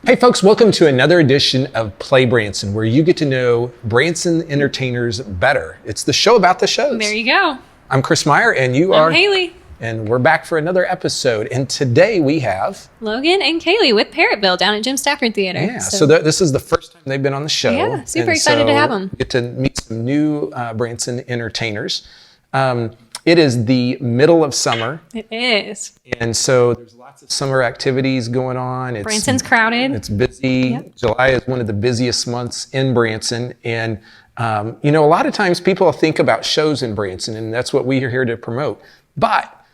Hey folks, welcome to another edition of Play Branson, where you get to know Branson entertainers better. It's the show about the shows. There you go. I'm Chris Meyer, and I'm Haley. And we're back for another episode. And today we have Logan and Kaylee with Parrotville down at Jim Stafford Theater. Yeah, so this is the first time they've been on the show. Yeah, super excited to have them. Get to meet some new Branson entertainers. It is the middle of summer. It is. And so there's lots of summer activities going on. Branson's crowded. It's busy. Yep. July is one of the busiest months in Branson. And, a lot of times people think about shows in Branson, and that's what we are here to promote. But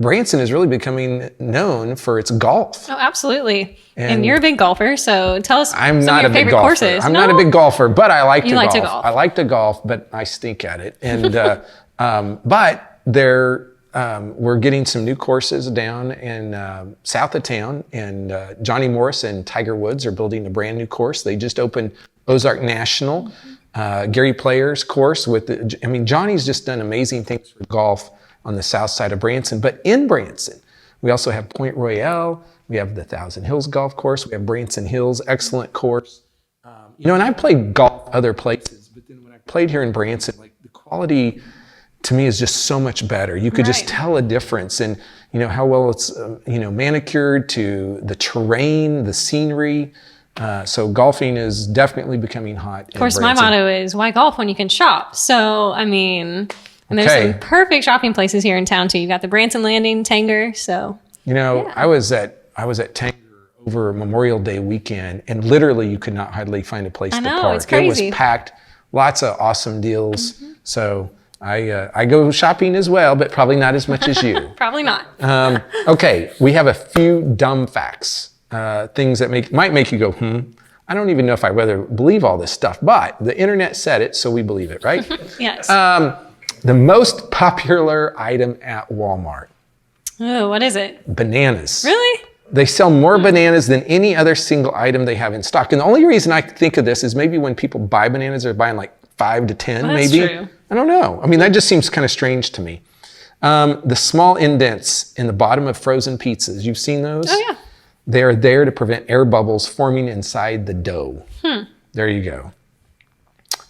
Branson is really becoming known for its golf. Oh, absolutely. And you're a big golfer, so tell us I'm some not of your a big favorite golfer. courses. I'm not a big golfer, but I like to golf. To golf. I like to golf, but I stink at it. And but we're getting some new courses down in south of town, and Johnny Morris and Tiger Woods are building a brand new course. They just opened Ozark National, Gary Player's course Johnny's just done amazing things for golf on the south side of Branson. But in Branson, we also have Point Royale, we have the Thousand Hills Golf Course, we have Branson Hills, excellent course. And I played golf other places, but then when I played here in Branson, the quality to me is just so much better. You could just tell a difference in, how well it's, manicured, to the terrain, the scenery. So golfing is definitely becoming hot. Of course, my motto is, why golf when you can shop? So, and there's some perfect shopping places here in town too. You got the Branson Landing, Tanger. So, I was at Tanger over Memorial Day weekend, and literally you could not hardly find a place to park. It's crazy. It was packed, lots of awesome deals. Mm-hmm. So I go shopping as well, but probably not as much as you. Probably not. Okay, we have a few dumb facts, things that might make you go, I don't even know if I whether believe all this stuff, but the internet said it, so we believe it, right? Yes. The most popular item at Walmart. Oh, what is it? Bananas. Really? They sell more bananas than any other single item they have in stock. And the only reason I think of this is maybe when people buy bananas, they're buying 5 to 10, maybe. That's true. I don't know. That just seems kind of strange to me. The small indents in the bottom of frozen pizzas, you've seen those? Oh, yeah. They are there to prevent air bubbles forming inside the dough. There you go.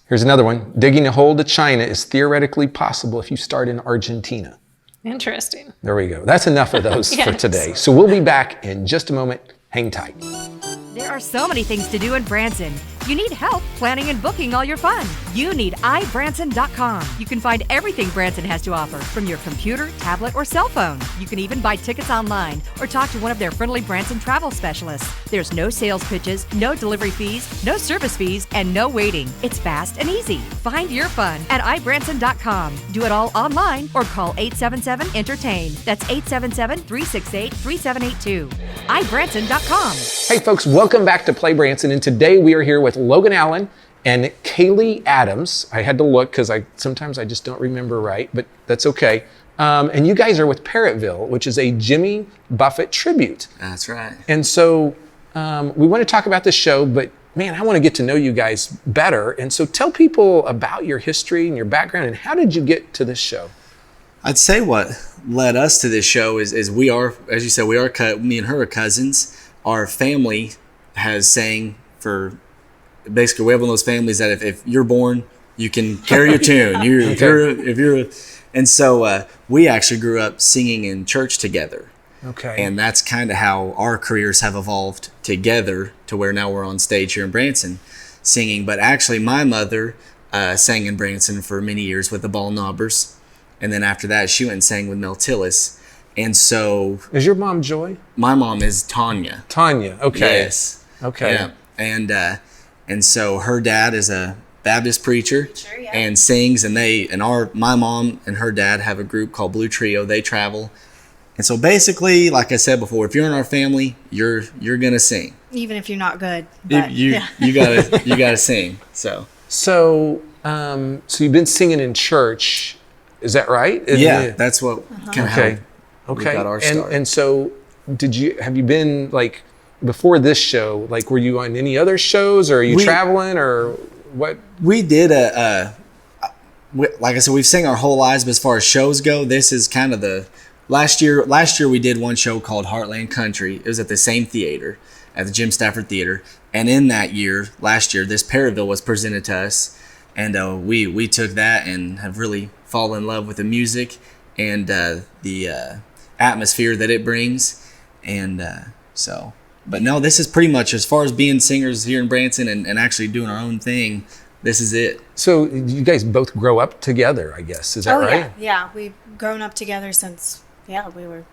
Here's another one. Digging a hole to China is theoretically possible if you start in Argentina. Interesting. There we go. That's enough of those Yes. for today. So we'll be back in just a moment. Hang tight. There are so many things to do in Branson. You need help planning and booking all your fun. You need iBranson.com. You can find everything Branson has to offer from your computer, tablet, or cell phone. You can even buy tickets online or talk to one of their friendly Branson travel specialists. There's no sales pitches, no delivery fees, no service fees, and no waiting. It's fast and easy. Find your fun at iBranson.com. Do it all online or call 877-ENTERTAIN. That's 877-368-3782. iBranson.com. Hey folks, welcome back to Play Branson, and today we are here with Logan Allen and Kaylee Adams. I had to look because sometimes I just don't remember right, but that's okay. And you guys are with Parrotville, which is a Jimmy Buffett tribute. That's right. And so we want to talk about this show, but man, I want to get to know you guys better. And so tell people about your history and your background, and how did you get to this show? I'd say what led us to this show is we are, as you said, me and her are cousins. Our family has sang for, basically we have one of those families that if you're born, you can carry your tune. And so we actually grew up singing in church together. Okay. And that's kind of how our careers have evolved together to where now we're on stage here in Branson singing. But actually my mother sang in Branson for many years with the Ball Knobbers. And then after that, she went and sang with Mel Tillis. And so... Is your mom Joy? My mom is Tanya. Tanya, okay. Yes. Okay. Yeah. And so her dad is a Baptist preacher. Sure, yeah. And sings, and my mom and her dad have a group called Blue Trio. They travel. And so basically, like I said before, if you're in our family, you're gonna sing. Even if you're not good. But, you gotta sing. So you've been singing in church, is that right? Yeah, that's what kind of okay. We got our start. And so have you been before this show, were you on any other shows, or are you traveling, or what? We did like I said, we've sang our whole lives, but as far as shows go, this is kind of the last year we did one show called Heartland Country. It was at the same theater. at the Jim Stafford Theater. And in that year, last year, this Parrotville was presented to us. And we took that and have really fallen in love with the music and the atmosphere that it brings. And but no, this is pretty much, as far as being singers here in Branson and actually doing our own thing, this is it. So you guys both grow up together, I guess. Is that right? Yeah. We've grown up together since, we were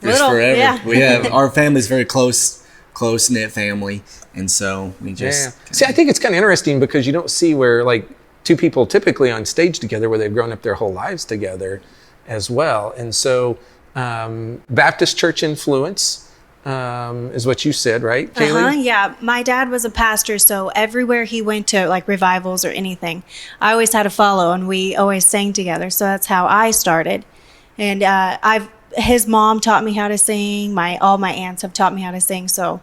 Just little. forever. Yeah. We have, our family's very close-knit family. And so we just... See, I think it's kind of interesting because you don't see where, like, two people typically on stage together where they've grown up their whole lives together as well. And so Baptist church influence is what you said, right, Kaylee? Yeah. My dad was a pastor, so everywhere he went to, like revivals or anything, I always had to follow, and we always sang together. So that's how I started. And his mom taught me how to sing. All my aunts have taught me how to sing. So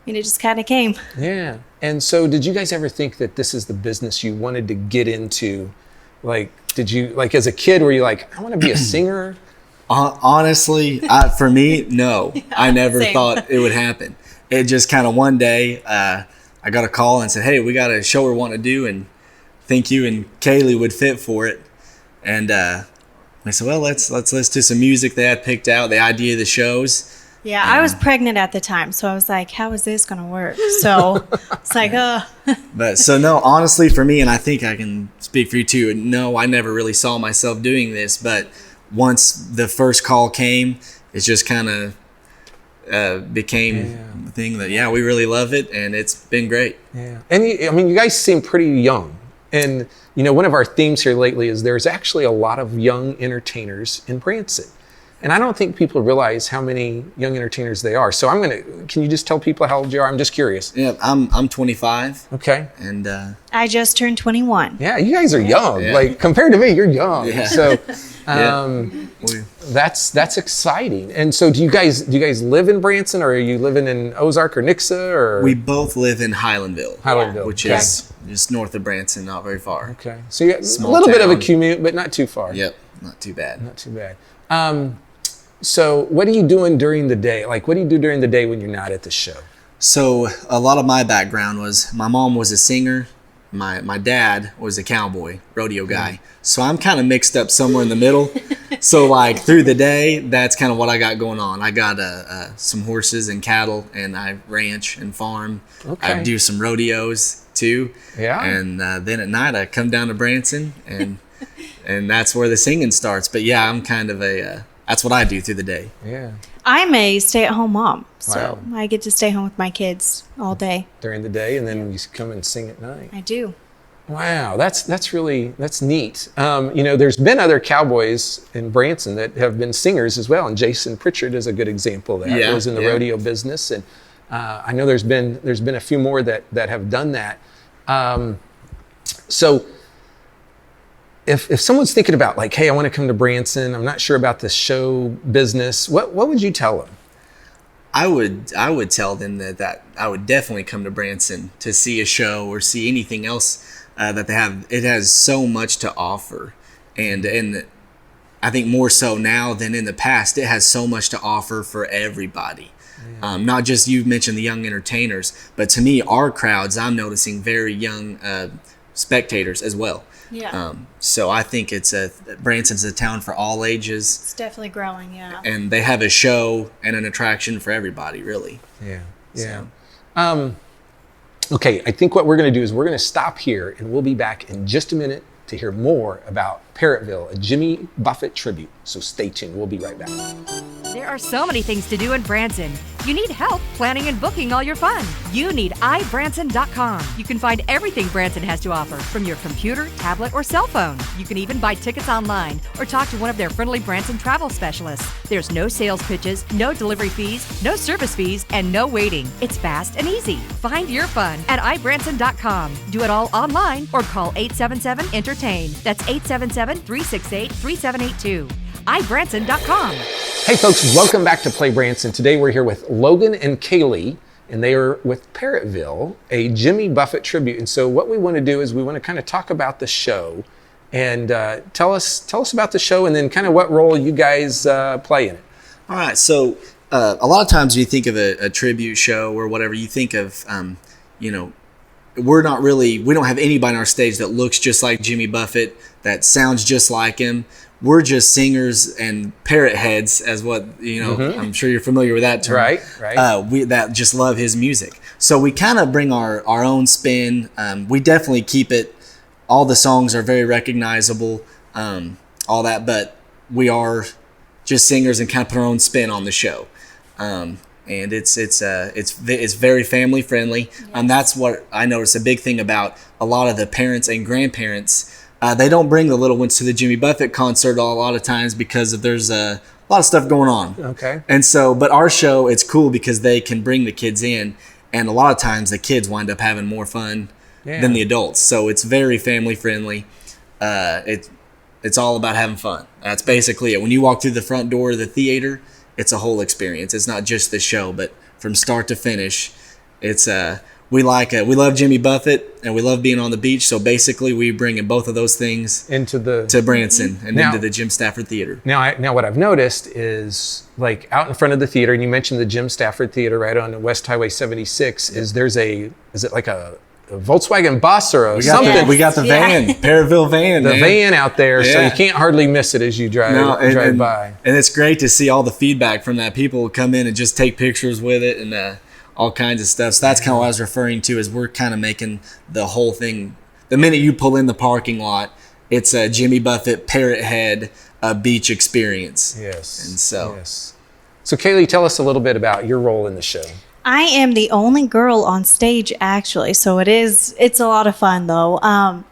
it just kind of came. Yeah. And so did you guys ever think that this is the business you wanted to get into? Like, did you, like, as a kid, were you like, I want to be a singer? Honestly, for me, no. I never Same. thought it would happen. It just kind of one day, I got a call and said, hey, we got a show we want to do, and think you and Kaylee would fit for it. And I said, well, let's listen to some music they had picked out, the idea of the shows. Yeah, I was pregnant at the time, so I was like, how is this going to work? So it's like, But so no, honestly, for me, and I think I can speak for you too, no, I never really saw myself doing this, but once the first call came, it just kind of became a thing that, we really love it, and it's been great. Yeah. And you guys seem pretty young. And, one of our themes here lately is there's actually a lot of young entertainers in Branson. And I don't think people realize how many young entertainers they are. So can you just tell people how old you are? I'm just curious. Yeah, I'm 25. Okay. And I just turned 21. Yeah, you guys are young. Yeah. Like, compared to me, you're young. Yeah. So that's exciting. And so do you guys live in Branson, or are you living in Ozark or Nixa, or? We both live in Highlandville, which okay. is just north of Branson, not very far. Okay. So you got Small a little bit of a town. commute, but not too far. Yep, not too bad. Not too bad. So what are you doing during the day? Like, what do you do during the day when you're not at the show? So a lot of my background was, my mom was a singer. My dad was a cowboy, rodeo guy. So I'm kind of mixed up somewhere in the middle. So like through the day, that's kind of what I got going on. I got some horses and cattle, and I ranch and farm. Okay. I do some rodeos too. Yeah. And then at night I come down to Branson, and that's where the singing starts. But yeah, I'm kind of that's what I do through the day. Yeah. I'm a stay-at-home mom, so Wow. I get to stay home with my kids all day. During the day, and then you come and sing at night. I do. Wow, that's neat. There's been other cowboys in Branson that have been singers as well, and Jason Pritchard is a good example of that. Yeah, He was in the rodeo business, and I know there's been a few more that have done that. So if someone's thinking about, like, hey, I want to come to Branson, I'm not sure about the show business, what would you tell them? I would tell them that I would definitely come to Branson to see a show or see anything else that they have. It has so much to offer, and I think more so now than in the past, it has so much to offer for everybody. Yeah. Not just, you mentioned the young entertainers, but to me, our crowds, I'm noticing very young spectators as well. Yeah. So I think Branson's a town for all ages. It's definitely growing, yeah. And they have a show and an attraction for everybody, really. Yeah. Yeah. Okay, I think what we're going to do is we're going to stop here, and we'll be back in just a minute to hear more about Parrotville, a Jimmy Buffett tribute. So stay tuned. We'll be right back. There are so many things to do in Branson. You need help planning and booking all your fun. You need iBranson.com. You can find everything Branson has to offer from your computer, tablet, or cell phone. You can even buy tickets online or talk to one of their friendly Branson travel specialists. There's no sales pitches, no delivery fees, no service fees, and no waiting. It's fast and easy. Find your fun at iBranson.com. Do it all online or call 877-ENTERTAIN. That's 877-368-3782. iBranson.com. Hey folks, welcome back to Play Branson. Today we're here with Logan and Kaylee, and they are with Parrotville, a Jimmy Buffett tribute. And so what we want to do is we want to kind of talk about the show, and tell us about the show, and then kind of what role you guys play in it. All right, so a lot of times when you think of a tribute show or whatever, you think of, we don't have anybody on our stage that looks just like Jimmy Buffett, that sounds just like him. We're just singers and parrot heads, as what, I'm sure you're familiar with that term. Right. That just love his music. So we kind of bring our own spin. We definitely keep it. All the songs are very recognizable, all that, but we are just singers and kind of put our own spin on the show. And it's very family friendly. And that's what I notice a big thing about a lot of the parents and grandparents. They don't bring the little ones to the Jimmy Buffett concert a lot of times because there's a lot of stuff going on. Okay. And so, but our show, it's cool because they can bring the kids in, and a lot of times the kids wind up having more fun than the adults. So it's very family friendly. It's all about having fun. That's basically it. When you walk through the front door of the theater, it's a whole experience. It's not just the show, but from start to finish, it's we love Jimmy Buffett and we love being on the beach. So basically, we bring in both of those things to Branson and into the Jim Stafford Theater. Now what I've noticed is, like, out in front of the theater, and you mentioned the Jim Stafford Theater right on West Highway 76. Is it like a Volkswagen bus or something? We got the van, Parrotville van. The van out there, so you can't hardly miss it as you drive by. And it's great to see all the feedback from that. People come in and just take pictures with it and all kinds of stuff. So that's kind of what I was referring to, is we're kind of making the whole thing. The minute you pull in the parking lot, it's a Jimmy Buffett Parrot Head beach experience. Yes. And so. Yes. So Kaylee, tell us a little bit about your role in the show. I am the only girl on stage, actually, so it's a lot of fun, though.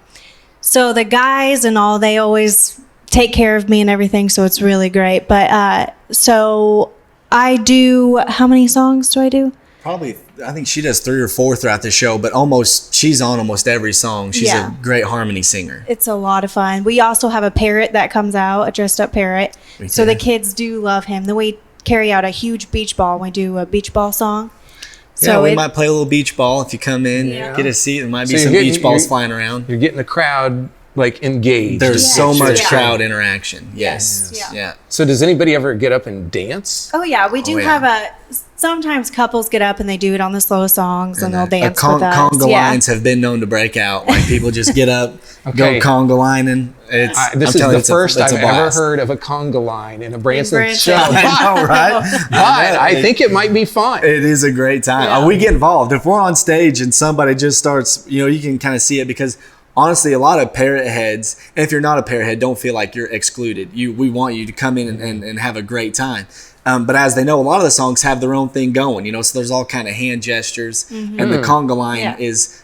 So the guys and all, they always take care of me and everything, so it's really great. But so I do, how many songs do I do? Probably, I think she does 3 or 4 throughout the show, but she's on almost every song. She's a great harmony singer. It's a lot of fun. We also have a parrot that comes out, a dressed up parrot. So the kids do love him. Then we carry out a huge beach ball. We do a beach ball song. So we might play a little beach ball if you come in, get a seat. There might be some beach balls flying around. You're getting the crowd like engaged. There's so much crowd interaction. Yes. Yeah. So does anybody ever get up and dance? Oh yeah, we do have sometimes couples get up and they do it on the slow songs and they'll dance with us. Conga lines have been known to break out. Like people just get up, go conga lining. This is the first I've ever heard of a conga line in a Branson show. I know, right? But I think it might be fun. It is a great time. Yeah. We get involved. If we're on stage and somebody just starts, you can kind of see it, because honestly, a lot of parrot heads, and if you're not a parrot head, don't feel like you're excluded. We want you to come in and have a great time. But as they know, a lot of the songs have their own thing going, so there's all kind of hand gestures, and the conga line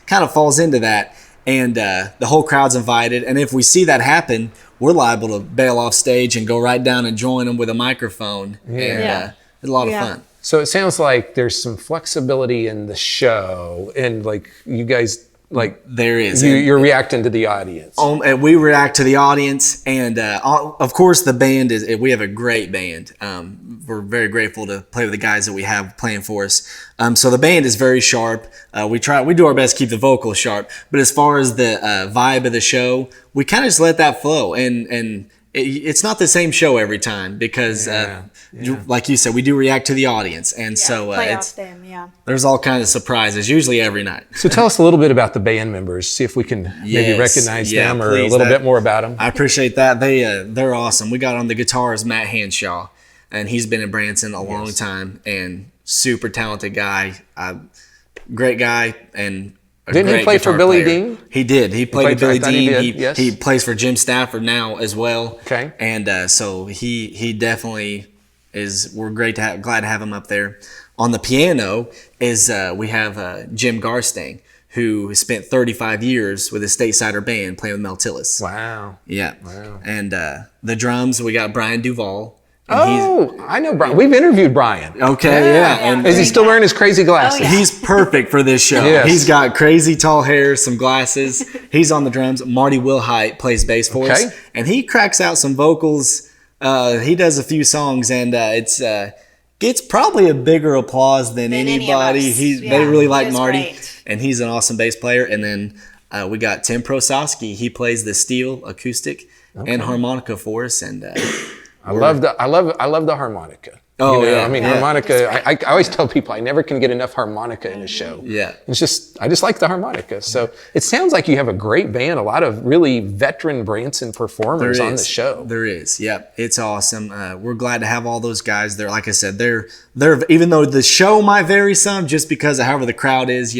kind of falls into that, and the whole crowd's invited. And if we see that happen, we're liable to bail off stage and go right down and join them with a microphone. And it's a lot of fun. So it sounds like there's some flexibility in the show, and like you guys, like there is, you're reacting to the audience. And we react to the audience, and of course the band we have a great band. We're very grateful to play with the guys that we have playing for us. So the band is very sharp. We do our best to keep the vocals sharp, but as far as the vibe of the show, we kind of just let that flow, and it's not the same show every time, because like you said, we do react to the audience, and so play off them, there's all kinds of surprises usually every night. So tell us a little bit about the band members, see if we can maybe recognize them, or a little bit more about them. I appreciate that. They're awesome. We got on the guitars Matt Hanshaw, and he's been in Branson a long time, and super talented guy, great guy, and didn't he play for Billy Dean? He did. He played with Billy Dean. He plays for Jim Stafford now as well. Okay. And so he definitely is. We're glad to have him up there. On the piano is we have Jim Garstang, who spent 35 years with his Statesider band playing with Mel Tillis. Wow. Yeah. Wow. And the drums, we got Brian Duvall. I know Brian. We've interviewed Brian. Okay, yeah. Is he still wearing his crazy glasses? He's perfect for this show. Yes. He's got crazy tall hair, some glasses. He's on the drums. Marty Wilhite plays bass for us, and he cracks out some vocals. He does a few songs, and gets probably a bigger applause than anybody. They really like Marty, great. And he's an awesome bass player. And then we got Temp Rosovsky. He plays the steel, acoustic, and harmonica for us, and. I love the harmonica. Oh, yeah. I mean, yeah. harmonica, I always tell people I never can get enough harmonica in a show. Yeah. I just like the harmonica. So it sounds like you have a great band, a lot of really veteran Branson performers on the show. There is. Yep. It's awesome. We're glad to have all those guys there. Like I said, they're even though the show might vary some just because of however the crowd is,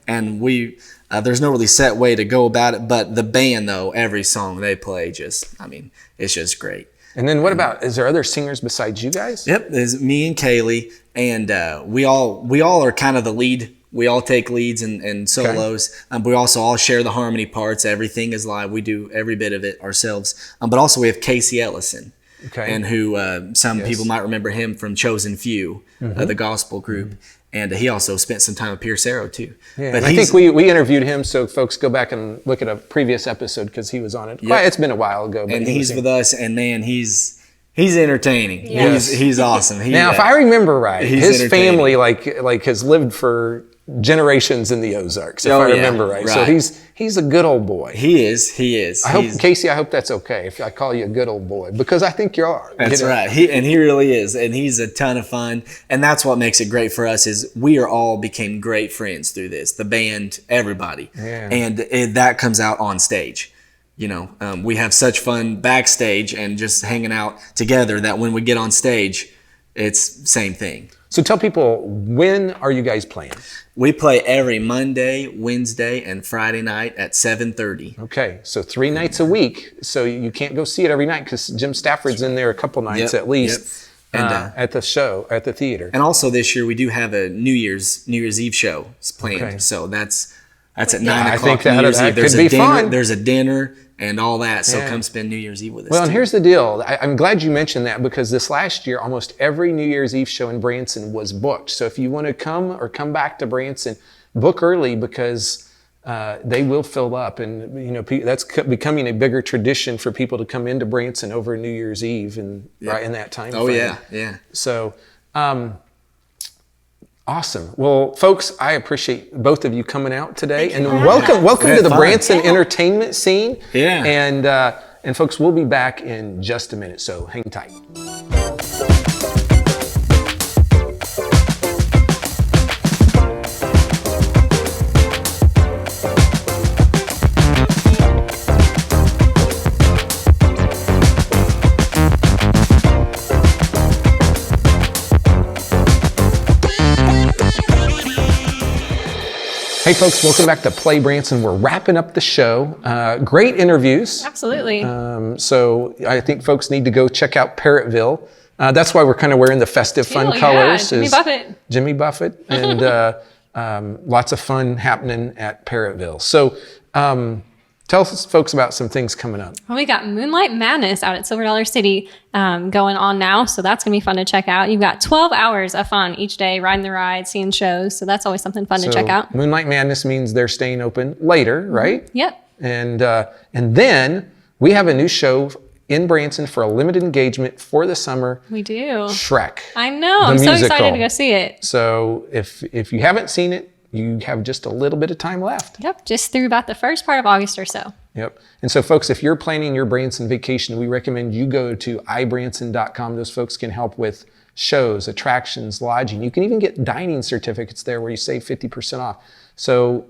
and there's no really set way to go about it, but the band though, every song they play it's just great. And then what about, is there other singers besides you guys? Yep, there's me and Kaylee, and we all are kind of the lead. We all take leads and solos, but we also all share the harmony parts. Everything is live. We do every bit of it ourselves. But also we have Casey Ellison, and who some people might remember him from Chosen Few, the gospel group. And he also spent some time with Pierce Arrow too. Yeah, but I think we interviewed him, so folks go back and look at a previous episode because he was on it. Yep. It's been a while ago. But and he's with us, and man, he's entertaining. Yes. He's awesome. Now, if I remember right, his family like has lived for generations in the Ozarks, if I remember right. So he's a good old boy. He is. Casey, I hope that's okay if I call you a good old boy, because I think you are. That's right. He really is, and he's a ton of fun, and that's what makes it great for us is we all became great friends through this, the band, everybody, and that comes out on stage. We have such fun backstage and just hanging out together that when we get on stage, it's same thing. So tell people, when are you guys playing? We play every Monday, Wednesday, and Friday night at 7:30. Okay, so 3 nights a week. So you can't go see it every night because Jim Stafford's in there a couple nights at least at the show, at the theater. And also this year we do have a New Year's Eve show planned. Okay. So that's at 9 o'clock. I think New Year's Eve. Could be fun. There's a dinner and all that. So come spend New Year's Eve with us. Well, and here's the deal. I'm glad you mentioned that because this last year, almost every New Year's Eve show in Branson was booked. So if you want to come back to Branson, book early because they will fill up. And, that's becoming a bigger tradition for people to come into Branson over New Year's Eve and right in that time frame. Oh, yeah. So, awesome. Well, folks, I appreciate both of you coming out today, and welcome to the Branson entertainment scene. Yeah. And folks, we'll be back in just a minute, so hang tight. Hey folks, welcome back to Play Branson. We're wrapping up the show. Great interviews. Absolutely. So I think folks need to go check out Parrotville. That's why we're kind of wearing the festive fun colors. Jimmy Buffett. And lots of fun happening at Parrotville. So tell us folks about some things coming up. Well, we got Moonlight Madness out at Silver Dollar City going on now. So that's going to be fun to check out. You've got 12 hours of fun each day, riding the ride, seeing shows. So that's always something fun to check out. Moonlight Madness means they're staying open later, right? Yep. And then we have a new show in Branson for a limited engagement for the summer. We do. Shrek. I know. I'm so excited to go see it. So if you haven't seen it, you have just a little bit of time left. Yep, just through about the first part of August or so. Yep. And so, folks, if you're planning your Branson vacation, we recommend you go to ibranson.com. Those folks can help with shows, attractions, lodging. You can even get dining certificates there where you save 50% off. So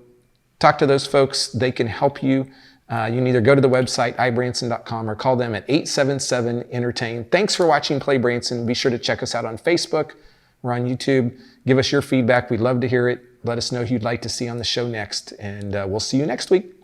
talk to those folks. They can help you. You can either go to the website, ibranson.com, or call them at 877-ENTERTAIN. Thanks for watching Play Branson. Be sure to check us out on Facebook. We're on YouTube. Give us your feedback. We'd love to hear it. Let us know who you'd like to see on the show next. And we'll see you next week.